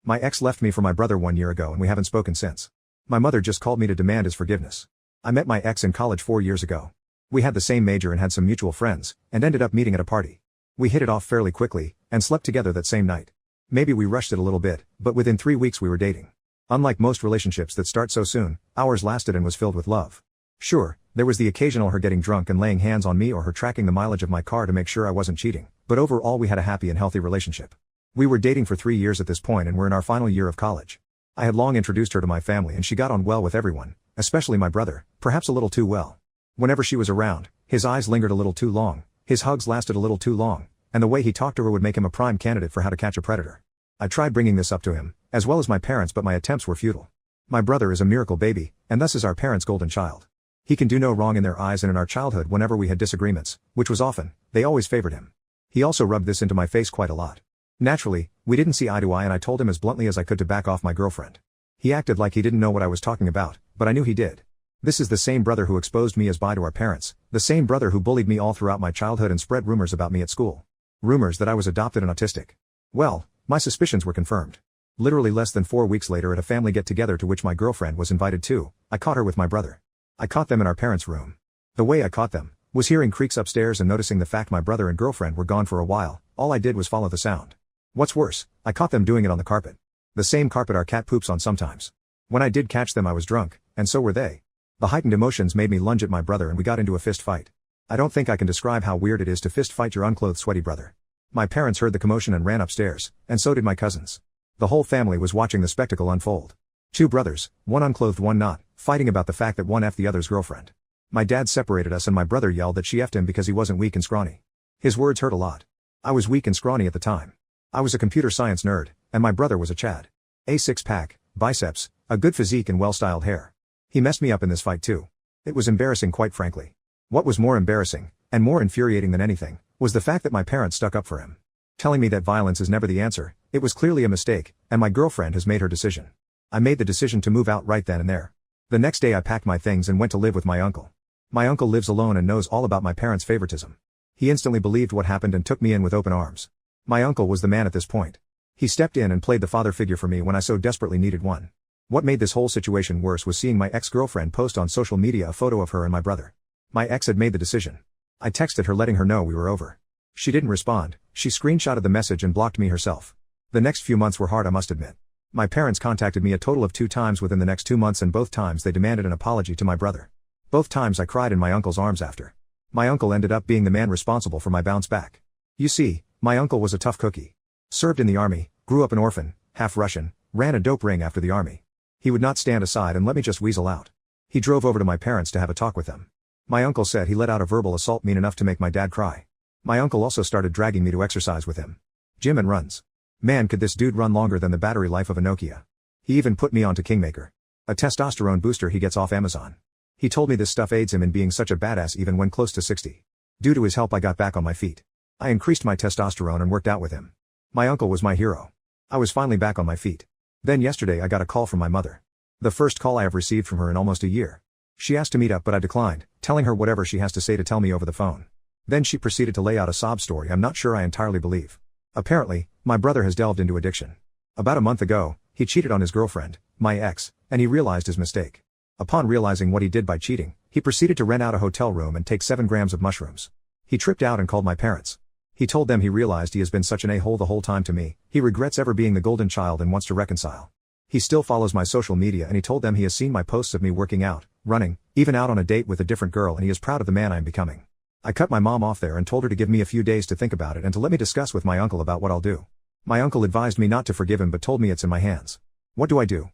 My ex left me for my brother 1 year ago and we haven't spoken since. My mother just called me to demand his forgiveness. I met my ex in college 4 years ago. We had the same major and had some mutual friends, and ended up meeting at a party. We hit it off fairly quickly, and slept together that same night. Maybe we rushed it a little bit, but within 3 weeks we were dating. Unlike most relationships that start so soon, ours lasted and was filled with love. Sure, there was the occasional her getting drunk and laying hands on me or her tracking the mileage of my car to make sure I wasn't cheating, but overall we had a happy and healthy relationship. We were dating for 3 years at this point and were in our final year of college. I had long introduced her to my family and she got on well with everyone, especially my brother, perhaps a little too well. Whenever she was around, his eyes lingered a little too long, his hugs lasted a little too long, and the way he talked to her would make him a prime candidate for how to catch a predator. I tried bringing this up to him, as well as my parents, but my attempts were futile. My brother is a miracle baby, and thus is our parents' golden child. He can do no wrong in their eyes, and in our childhood whenever we had disagreements, which was often, they always favored him. He also rubbed this into my face quite a lot. Naturally, we didn't see eye to eye and I told him as bluntly as I could to back off my girlfriend. He acted like he didn't know what I was talking about, but I knew he did. This is the same brother who exposed me as bi to our parents, the same brother who bullied me all throughout my childhood and spread rumors about me at school. Rumors that I was adopted and autistic. Well, my suspicions were confirmed. Literally less than 4 weeks later at a family get-together to which my girlfriend was invited to, I caught her with my brother. I caught them in our parents' room. The way I caught them was hearing creaks upstairs and noticing the fact my brother and girlfriend were gone for a while. All I did was follow the sound. What's worse, I caught them doing it on the carpet. The same carpet our cat poops on sometimes. When I did catch them I was drunk, and so were they. The heightened emotions made me lunge at my brother and we got into a fist fight. I don't think I can describe how weird it is to fist fight your unclothed sweaty brother. My parents heard the commotion and ran upstairs, and so did my cousins. The whole family was watching the spectacle unfold. 2 brothers, one unclothed one not, fighting about the fact that one effed the other's girlfriend. My dad separated us and my brother yelled that she effed him because he wasn't weak and scrawny. His words hurt a lot. I was weak and scrawny at the time. I was a computer science nerd, and my brother was a Chad. A six-pack, biceps, a good physique and well-styled hair. He messed me up in this fight too. It was embarrassing quite frankly. What was more embarrassing, and more infuriating than anything, was the fact that my parents stuck up for him. Telling me that violence is never the answer, it was clearly a mistake, and my girlfriend has made her decision. I made the decision to move out right then and there. The next day I packed my things and went to live with my uncle. My uncle lives alone and knows all about my parents' favoritism. He instantly believed what happened and took me in with open arms. My uncle was the man at this point. He stepped in and played the father figure for me when I so desperately needed one. What made this whole situation worse was seeing my ex-girlfriend post on social media a photo of her and my brother. My ex had made the decision. I texted her letting her know we were over. She didn't respond, she screenshotted the message and blocked me herself. The next few months were hard, I must admit. My parents contacted me a total of 2 times within the next 2 months and both times they demanded an apology to my brother. Both times I cried in my uncle's arms after. My uncle ended up being the man responsible for my bounce back. You see, my uncle was a tough cookie. Served in the army, grew up an orphan, half Russian, ran a dope ring after the army. He would not stand aside and let me just weasel out. He drove over to my parents to have a talk with them. My uncle said he let out a verbal assault mean enough to make my dad cry. My uncle also started dragging me to exercise with him. Gym and runs. Man, could this dude run longer than the battery life of a Nokia. He even put me onto Kingmaker, a testosterone booster he gets off Amazon. He told me this stuff aids him in being such a badass even when close to 60. Due to his help I got back on my feet. I increased my testosterone and worked out with him. My uncle was my hero. I was finally back on my feet. Then yesterday I got a call from my mother. The first call I have received from her in almost a year. She asked to meet up but I declined, telling her whatever she has to say to tell me over the phone. Then she proceeded to lay out a sob story I'm not sure I entirely believe. Apparently, my brother has delved into addiction. About a month ago, he cheated on his girlfriend, my ex, and he realized his mistake. Upon realizing what he did by cheating, he proceeded to rent out a hotel room and take 7 grams of mushrooms. He tripped out and called my parents. He told them he realized he has been such an a-hole the whole time to me, he regrets ever being the golden child and wants to reconcile. He still follows my social media and he told them he has seen my posts of me working out, running, even out on a date with a different girl and he is proud of the man I am becoming. I cut my mom off there and told her to give me a few days to think about it and to let me discuss with my uncle about what I'll do. My uncle advised me not to forgive him but told me it's in my hands. What do I do?